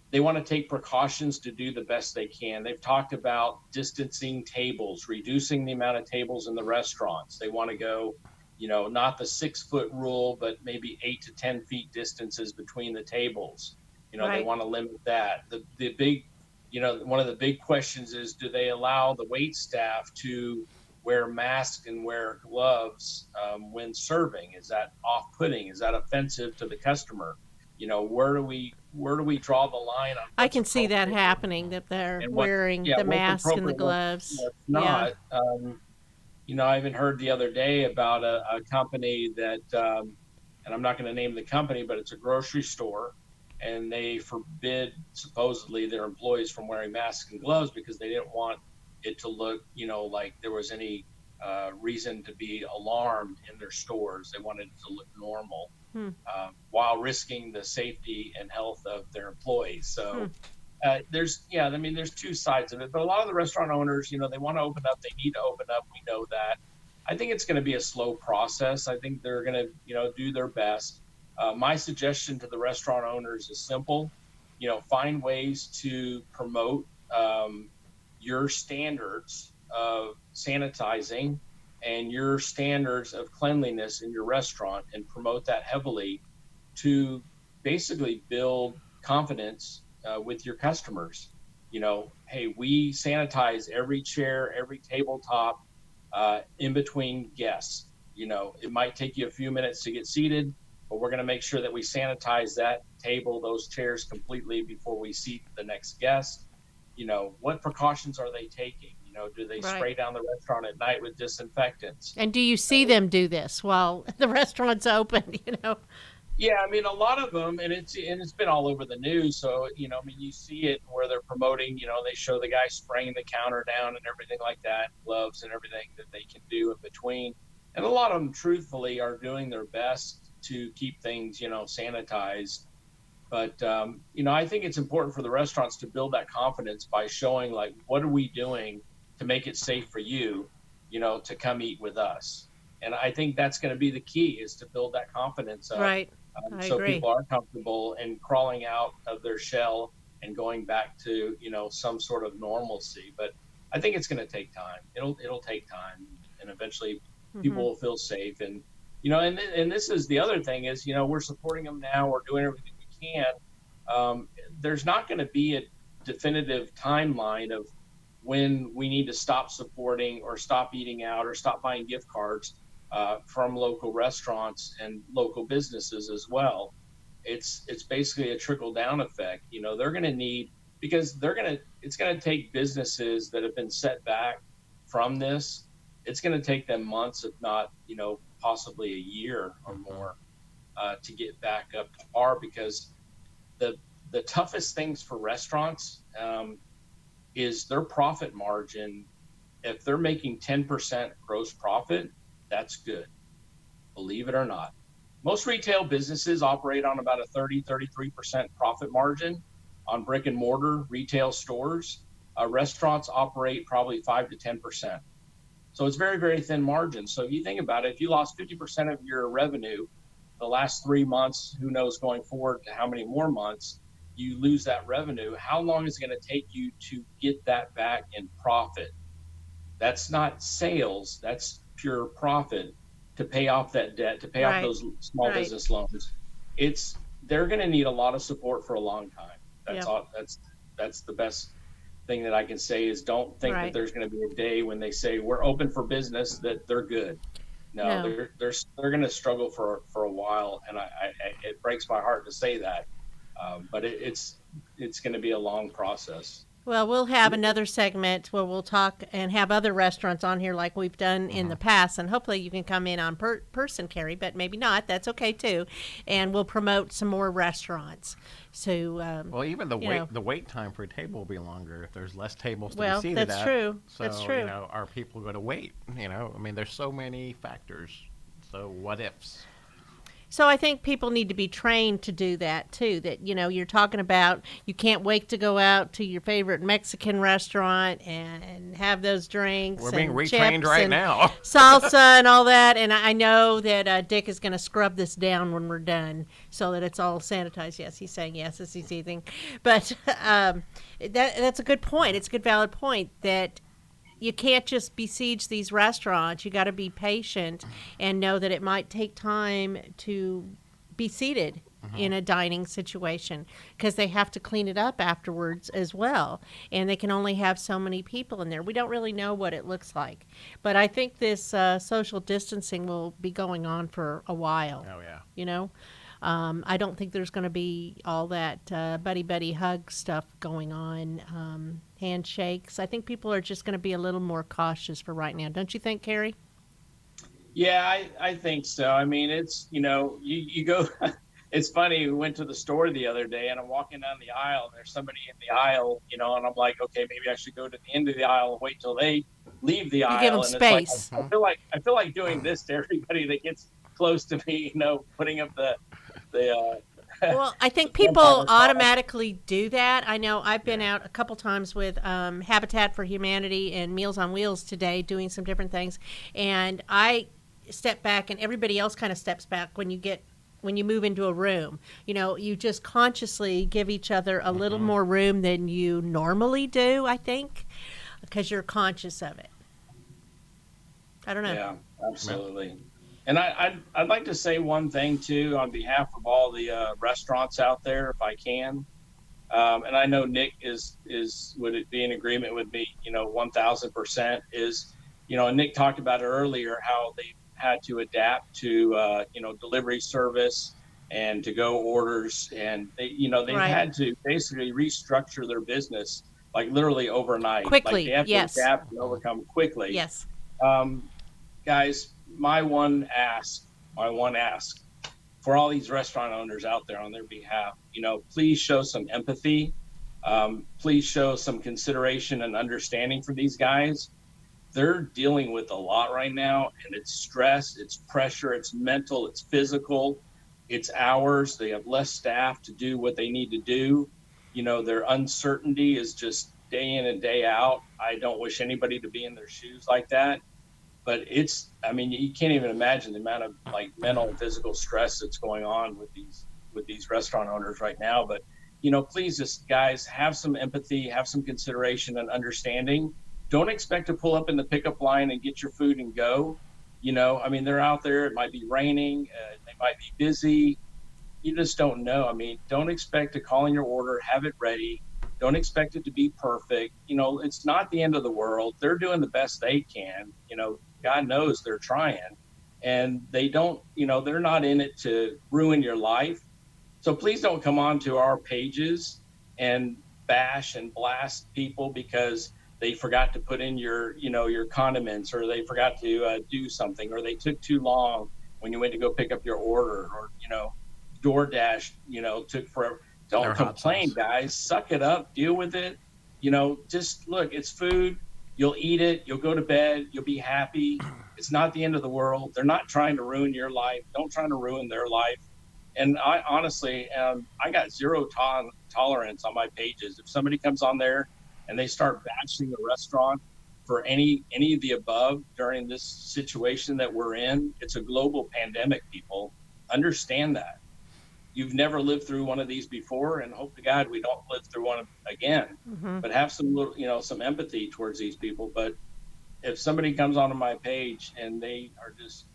they want to take precautions to do the best they can. They've talked about distancing tables, reducing the amount of tables in the restaurants. They want to go, not the 6-foot rule, but maybe 8 to 10 feet distances between the tables. Right. They want to limit that. The big, one of the big questions is, do they allow the wait staff to wear masks and wear gloves when serving? Is that off-putting? Is that offensive to the customer? Where do we draw the line on? I can see that happening, that they're wearing the mask and the gloves. What's not. Yeah. I even heard the other day about a company that, and I'm not going to name the company, but it's a grocery store, and they forbid supposedly their employees from wearing masks and gloves because they didn't want it to look, like there was any reason to be alarmed in their stores. They wanted it to look normal while risking the safety and health of their employees. So there's two sides of it. But a lot of the restaurant owners, they want to open up. They need to open up. We know that. I think it's going to be a slow process. I think they're going to, do their best. My suggestion to the restaurant owners is simple. Find ways to promote your standards of sanitizing and your standards of cleanliness in your restaurant, and promote that heavily to basically build confidence with your customers. Hey, we sanitize every chair, every tabletop in between guests. It might take you a few minutes to get seated, but we're going to make sure that we sanitize that table, those chairs completely before we seat the next guest. What precautions are they taking? Do they spray down the restaurant at night with disinfectants? And do you see them do this while the restaurant's open, Yeah, a lot of them, and it's been all over the news. So, you see it where they're promoting, they show the guy spraying the counter down and everything like that, gloves and everything that they can do in between. And a lot of them, truthfully, are doing their best to keep things, sanitized. But, I think it's important for the restaurants to build that confidence by showing, what are we doing to make it safe for you, to come eat with us. And I think that's going to be the key, is to build that confidence up. Right. So agree. People are comfortable and crawling out of their shell and going back to, some sort of normalcy. But I think it's going to take time. It'll take time, and eventually people will feel safe. And, and this is the other thing is, we're supporting them now. We're doing everything we can. There's not going to be a definitive timeline of when we need to stop supporting or stop eating out or stop buying gift cards from local restaurants and local businesses as well. It's basically a trickle down effect. They're going to need, because it's going to take businesses that have been set back from this. It's going to take them months, if not, possibly a year or more to get back up to par, because the toughest things for restaurants is their profit margin. If they're making 10% gross profit, that's good, believe it or not. Most retail businesses operate on about a 33% profit margin on brick and mortar retail stores. Restaurants operate probably 5 to 10%. So it's very, very thin margin. So if you think about it, if you lost 50% of your revenue the last 3 months, who knows going forward to how many more months, you lose that revenue. How long is it going to take you to get that back in profit? That's not sales. That's pure profit to pay off that debt, to pay off those small business loans. They're going to need a lot of support for a long time. That's the best thing that I can say is don't think that there's going to be a day when they say we're open for business that they're good. No. They're going to struggle for a while, and it breaks my heart to say that, but it's going to be a long process. Well, we'll have another segment where we'll talk and have other restaurants on here like we've done in the past, and hopefully you can come in on person, Kerry, but maybe not. That's okay too, and we'll promote some more restaurants. So, well, even the wait time for a table will be longer if there's less tables to be seated at. That's true. So, that's true. Are people going to wait? I mean, there's so many factors. So what ifs? So I think people need to be trained to do that too. That, you're talking about you can't wait to go out to your favorite Mexican restaurant and have those drinks. We're being retrained right now. Salsa and all that. And I know that Dick is going to scrub this down when we're done so that it's all sanitized. Yes, he's saying yes as he's eating. But that's a good point. It's a good valid point that you can't just besiege these restaurants. You got to be patient and know that it might take time to be seated in a dining situation because they have to clean it up afterwards as well. And they can only have so many people in there. We don't really know what it looks like. But I think this social distancing will be going on for a while. Oh, yeah. I don't think there's going to be all that buddy hug stuff going on, handshakes. I think people are just going to be a little more cautious for right now. Don't you think, Kerry? Yeah, I think so. I mean, it's, you go, it's funny. We went to the store the other day and I'm walking down the aisle and there's somebody in the aisle, and I'm like, okay, maybe I should go to the end of the aisle and wait till they leave the aisle. Give them and space. It's like, I feel like doing this to everybody that gets close to me, putting up the well, I think people automatically do that. I know I've been out a couple times with Habitat for Humanity and Meals on Wheels today doing some different things, and I step back and everybody else kind of steps back when you move into a room. You just consciously give each other a little more room than you normally do, I think, because you're conscious of it. I don't know. Yeah, absolutely. And I'd like to say one thing, too, on behalf of all the restaurants out there, if I can. And I know Nick would it be in agreement with me, 1,000% is, Nick talked about it earlier, how they had to adapt to, delivery service and to-go orders. And, they had to basically restructure their business, like literally overnight. Quickly, like they have to adapt and overcome quickly. Yes. Guys, my one ask for all these restaurant owners out there on their behalf, please show some empathy. Please show some consideration and understanding for these guys. They're dealing with a lot right now, and it's stress, it's pressure, it's mental, it's physical, it's hours. They have less staff to do what they need to do. Their uncertainty is just day in and day out. I don't wish anybody to be in their shoes like that. But you can't even imagine the amount of mental and physical stress that's going on with these restaurant owners right now. But, please just guys have some empathy, have some consideration and understanding. Don't expect to pull up in the pickup line and get your food and go. They're out there. It might be raining. They might be busy. You just don't know. Don't expect to call in your order, have it ready. Don't expect it to be perfect. It's not the end of the world. They're doing the best they can. God knows they're trying, and they don't, they're not in it to ruin your life. So please don't come on to our pages and bash and blast people because they forgot to put in your condiments, or they forgot to do something, or they took too long when you went to go pick up your order, or, DoorDash, took forever. Don't complain, guys. Suck it up. Deal with it. Just look, it's food. You'll eat it. You'll go to bed. You'll be happy. It's not the end of the world. They're not trying to ruin your life. Don't try to ruin their life. And I honestly, I got zero tolerance on my pages. If somebody comes on there and they start bashing the restaurant for any of the above during this situation that we're in, it's a global pandemic, people. Understand that. You've never lived through one of these before, and hope to God we don't live through one again. Mm-hmm. But have some little, some empathy towards these people. But if somebody comes onto my page and they are just,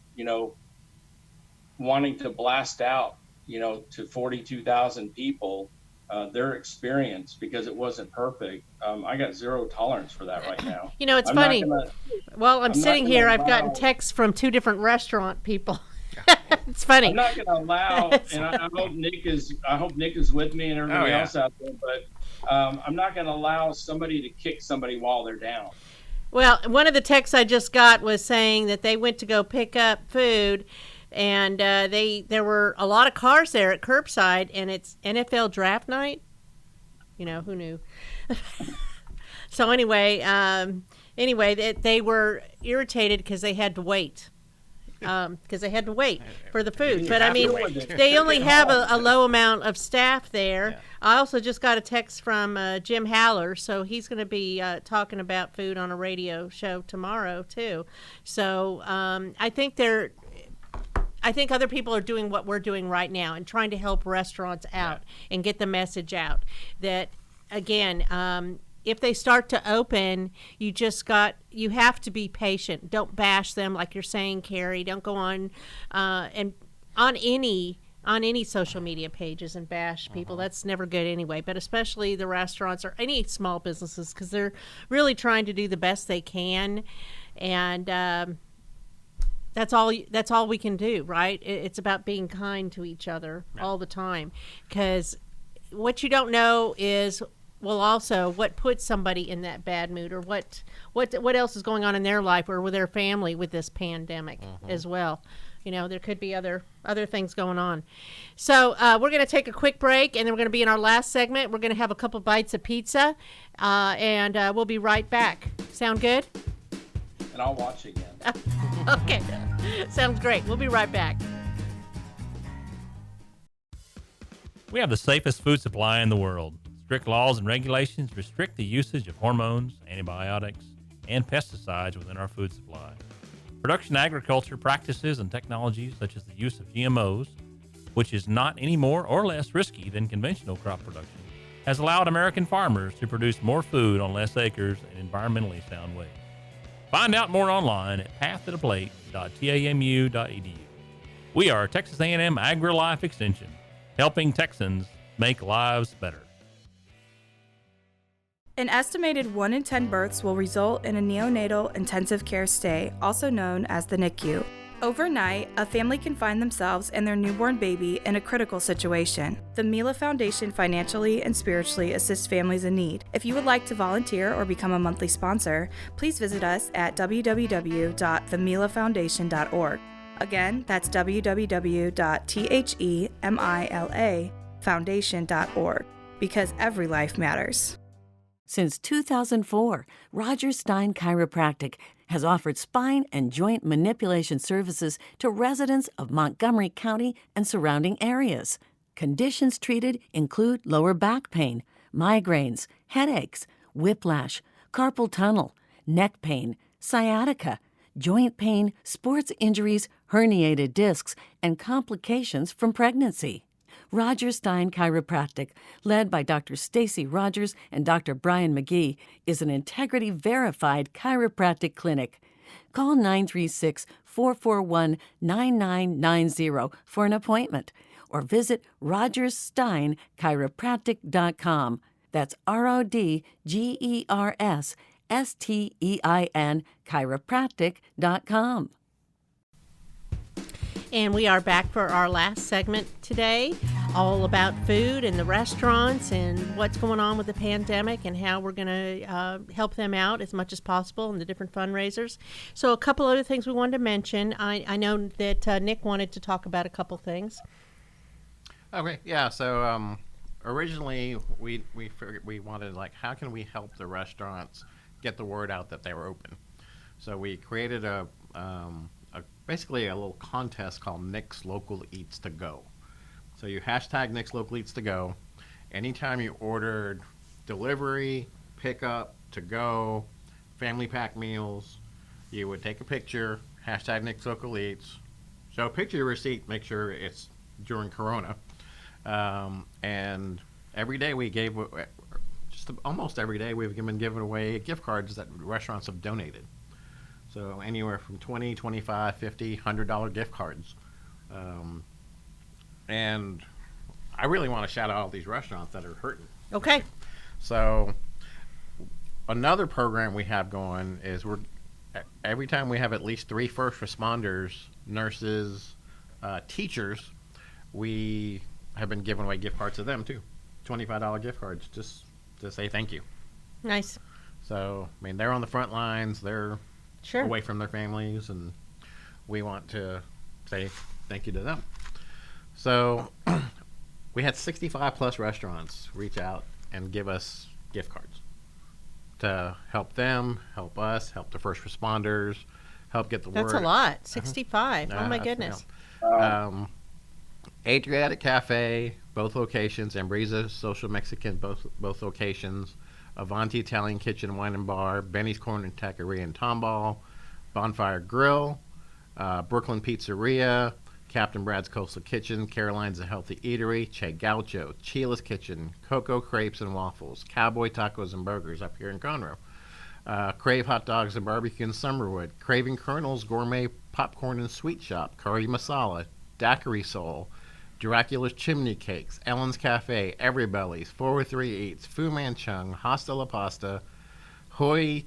wanting to blast out, to 42,000 people, their experience because it wasn't perfect, I got zero tolerance for that right now. It's funny. I'm sitting here. I've gotten texts from 2 different restaurant people. It's funny. I'm not going to allow, and I hope Nick is with me and everybody else out there, but I'm not going to allow somebody to kick somebody while they're down. Well, one of the texts I just got was saying that they went to go pick up food, and there were a lot of cars there at curbside, and it's NFL draft night. Who knew? So anyway, they were irritated because they had to wait. For the food. But I mean, they only have a low amount of staff there. Yeah. I also just got a text from Jim Haller, so he's going to be talking about food on a radio show tomorrow too. So I think other people are doing what we're doing right now and trying to help restaurants out and get the message out that, again, if they start to open, you have to be patient. Don't bash them like you're saying, Kerry. Don't go on and on any social media pages and bash people. That's never good anyway, but especially the restaurants or any small businesses, because they're really trying to do the best they can. And that's all we can do, right? It's about being kind to each other all the time, because what you don't know is, well, also what puts somebody in that bad mood, or what else is going on in their life or with their family with this pandemic as well. There could be other things going on. So we're going to take a quick break, and then we're going to be in our last segment. We're going to have a couple bites of pizza, and we'll be right back. Sound good? And I'll watch again. Okay. Sounds great. We'll be right back. We have the safest food supply in the world. Strict laws and regulations restrict the usage of hormones, antibiotics, and pesticides within our food supply. Production agriculture practices and technologies such as the use of GMOs, which is not any more or less risky than conventional crop production, has allowed American farmers to produce more food on less acres in environmentally sound ways. Find out more online at pathtotheplate.tamu.edu. We are Texas A&M AgriLife Extension, helping Texans make lives better. An estimated 1 in 10 births will result in a neonatal intensive care stay, also known as the NICU. Overnight, a family can find themselves and their newborn baby in a critical situation. The Mila Foundation financially and spiritually assists families in need. If you would like to volunteer or become a monthly sponsor, please visit us at www.themilafoundation.org. Again, that's www.themilafoundation.org, because every life matters. Since 2004, Roger Stein Chiropractic has offered spine and joint manipulation services to residents of Montgomery County and surrounding areas. Conditions treated include lower back pain, migraines, headaches, whiplash, carpal tunnel, neck pain, sciatica, joint pain, sports injuries, herniated discs, and complications from pregnancy. Roger Stein Chiropractic, led by Dr. Stacy Rogers and Dr. Brian McGee, is an integrity-verified chiropractic clinic. Call 936-441-9990 for an appointment, or visit rogerssteinchiropractic.com. That's RODGERSSTEIN chiropractic.com. And we are back for our last segment today, all about food and the restaurants and what's going on with the pandemic and how we're going to help them out as much as possible and the different fundraisers. So a couple other things we wanted to mention. I know that Nick wanted to talk about a couple things. Okay, yeah. So originally we wanted, how can we help the restaurants get the word out that they were open. So we created basically a little contest called Nick's Local Eats to Go. So you hashtag Nick's Local Eats to Go. Anytime you ordered delivery, pickup, to go, family pack meals, you would take a picture, hashtag Nick's Local Eats, show a picture of your receipt, make sure it's during Corona. And every day we gave, almost every day we've been giving away gift cards that restaurants have donated. So anywhere from $20, $25, $50, $100 gift cards. And I really want to shout out all these restaurants that are hurting. Okay. So another program we have going is every time we have at least 3 first responders, nurses, teachers, we have been giving away gift cards to them too. $25 gift cards just to say thank you. Nice. So, I mean, they're on the front lines. They're Sure. away from their families, and we want to say thank you to them. So we had 65 plus restaurants reach out and give us gift cards to help them, help us, help the first responders, help get the word. That's a lot. 65. Oh my Yeah. goodness. Adriatic Cafe, both locations, Ambrisa Social Mexican, both locations, Avanti Italian Kitchen, Wine and Bar, Benny's Corner and Taqueria and Tomball, Bonfire Grill, Brooklyn Pizzeria, Captain Brad's Coastal Kitchen, Caroline's A Healthy Eatery, Che Gaucho, Chila's Kitchen, Coco Crepes and Waffles, Cowboy Tacos and Burgers up here in Conroe, Crave Hot Dogs and Barbecue in Summerwood, Craving Colonel's Gourmet Popcorn and Sweet Shop, Curry Masala, Daiquiri Soul, Dracula's Chimney Cakes, Ellen's Cafe, Everybelly's, 403 Eats, Fu Manchung, Hasta La Pasta, Hoi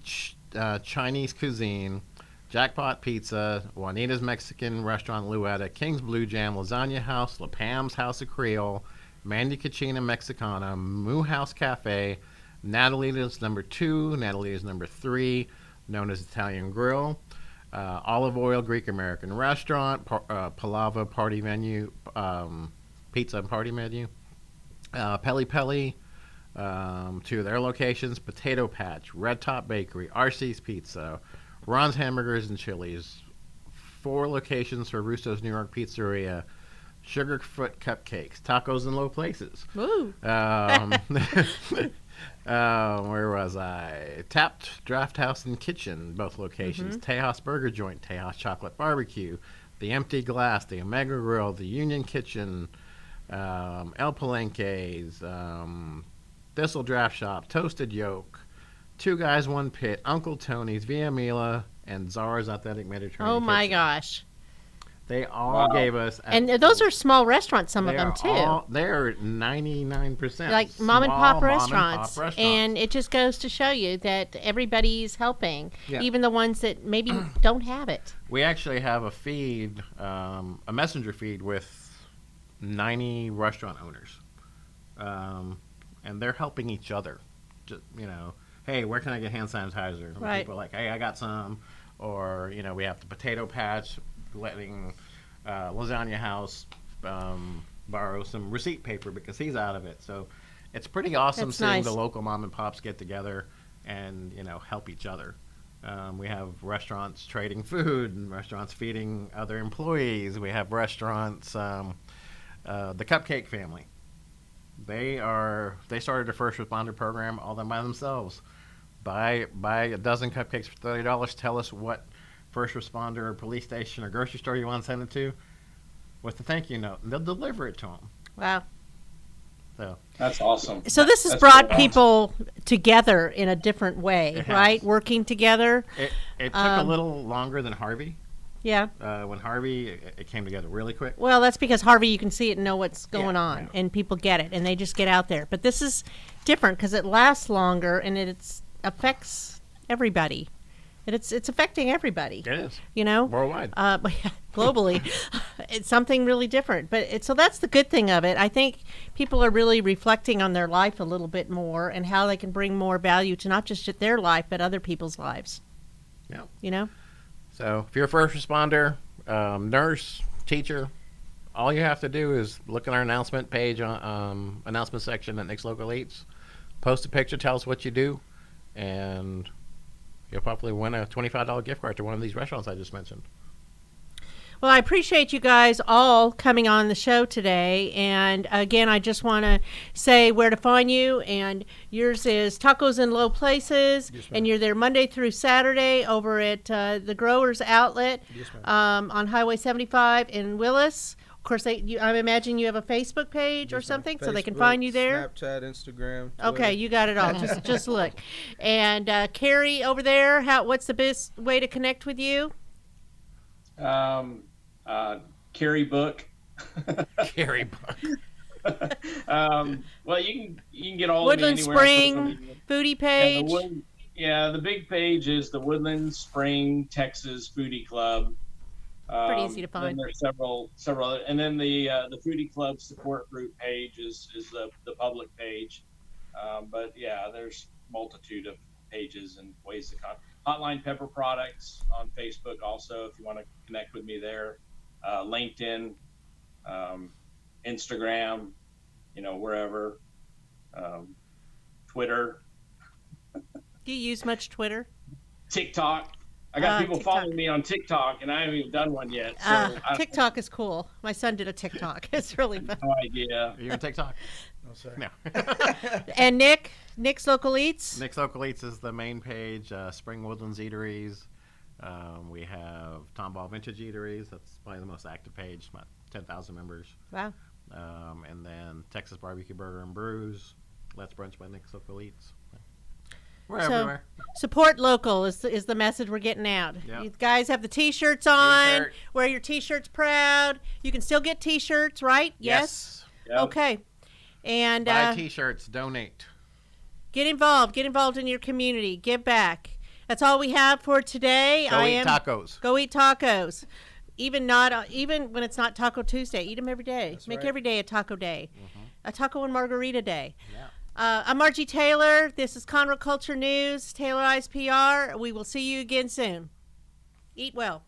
Chinese Cuisine, Jackpot Pizza, Juanita's Mexican Restaurant Luetta, King's Blue Jam, Lasagna House, La Pam's House of Creole, Mandy Cucina Mexicana, Moo House Cafe, Natalita's number 2, Natalita's number 3, known as Italian Grill, Olive Oil Greek American Restaurant, Palava Party Menu, Pizza and Party Menu, Peli Peli, 2 of their locations, Potato Patch, Red Top Bakery, RC's Pizza, Ron's Hamburgers and Chili's, 4 locations for Russo's New York Pizzeria, Sugarfoot Cupcakes, Tacos in Low Places. Woo. Where was I? Tapped Draft House and Kitchen, both locations. Tejas Burger Joint, Tejas Chocolate Barbecue, The Empty Glass, The Omega Grill, The Union Kitchen, El Palenque's, Thistle Draft Shop, Toasted Yolk, Two Guys, One Pit, Uncle Tony's, Via Mila, and Zara's Authentic Mediterranean Oh my Kitchen. gosh. They all gave us... And those are small restaurants, some of them, too. They're 99%. Like mom and pop small restaurants. And it just goes to show you that everybody's helping, Yeah. even the ones that maybe don't have it. We actually have a feed, a messenger feed with 90 restaurant owners. And they're helping each other. Just, hey, where can I get hand sanitizer? And Right. people are like, hey, I got some. Or, we have the Potato Patch letting Lasagna House borrow some receipt paper because he's out of it. So it's pretty awesome That's seeing nice. the local mom and pops get together and, help each other. We have restaurants trading food and restaurants feeding other employees. We have restaurants, the Cupcake Family. They started a first responder program all them by themselves. Buy a dozen cupcakes for $30. Tell us what first responder or police station or grocery store you want to send it to with the thank you note, and they'll deliver it to them. Wow. So That's awesome. So this has That's brought really people together in a different way, It has. right? Working together. It took a little longer than Harvey. Yeah. When Harvey, it came together really quick. Well, that's because Harvey, you can see it and know what's going on, yeah. and people get it, and they just get out there. But this is different because it lasts longer, and it affects everybody. It's affecting everybody. It is. Worldwide. Worldwide. Globally. It's something really different. But so that's the good thing of it. I think people are really reflecting on their life a little bit more and how they can bring more value to not just their life, but other people's lives. Yeah. So if you're a first responder, nurse, teacher, all you have to do is look at our announcement page on announcement section at Nick's Local Eats. Post a picture, tell us what you do, and you'll probably win a $25 gift card to one of these restaurants I just mentioned. Well, I appreciate you guys all coming on the show today. And again, I just want to say where to find you. And yours is Tacos in Low Places. Yes, ma'am. And you're there Monday through Saturday over at the Growers Outlet Yes, ma'am. on Highway 75 in Willis. Of course, I imagine you have a Facebook page or Yes, ma'am. something so they can Facebook, find you there. Snapchat, Instagram. Okay, Twitter. you got it all. Just look. And Kerry over there, what's the best way to connect with you? Kerry Book. Kerry Book. Well, you can get all Woodlands of me anywhere. on social Spring media. Foodie page. The big page is the Woodlands Spring Texas Foodie Club. Pretty easy to Then find. there's several other, and then the Foodie Club support group page is the public page. But yeah, there's multitude of pages and ways to contact. Hotline Pepper Products on Facebook also, if you want to connect with me there. LinkedIn, Instagram, wherever. Twitter, Do you use much Twitter? TikTok. I got people TikTok. following me on TikTok, and I haven't even done one yet. So TikTok is cool. My son did a TikTok. It's really fun. no idea. Are you on TikTok? No, sir. No. And Nick's Local Eats. Nick's Local Eats is the main page. Spring Woodlands Eateries. We have Tomball Vintage Eateries. That's probably the most active page. About 10,000 members. Wow. And then Texas Barbecue Burger and Brews. Let's Brunch by Nick's Local Eats. We're So, everywhere. Support local is the message we're getting out. Yep. You guys have the T-shirts on. T-shirt. Wear your T-shirts proud. You can still get T-shirts, right? Yes. Yep. Okay. And Buy T-shirts. Donate. get involved. Get involved in your community. Give back. That's all we have for today. Go eat tacos. Go eat tacos. Even when it's not Taco Tuesday, eat them every day. That's Make right. every day a taco day, a taco and margarita day. Yeah. I'm Margie Taylor. This is Conroe Culture News, Taylorized PR. We will see you again soon. Eat well.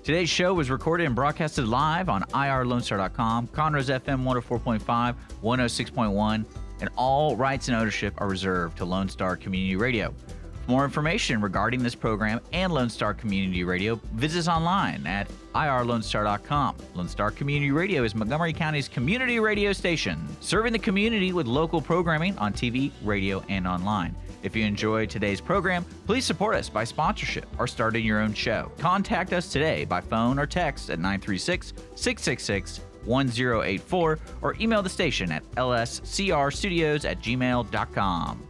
Today's show was recorded and broadcasted live on irlonestar.com, Conroe's FM 104.5, 106.1, and all rights and ownership are reserved to Lone Star Community Radio. For more information regarding this program and Lone Star Community Radio, visit us online at irlonestar.com. Lone Star Community Radio is Montgomery County's community radio station, serving the community with local programming on TV, radio, and online. If you enjoyed today's program, please support us by sponsorship or starting your own show. Contact us today by phone or text at 936-666-1084 or email the station at lscrstudios@gmail.com.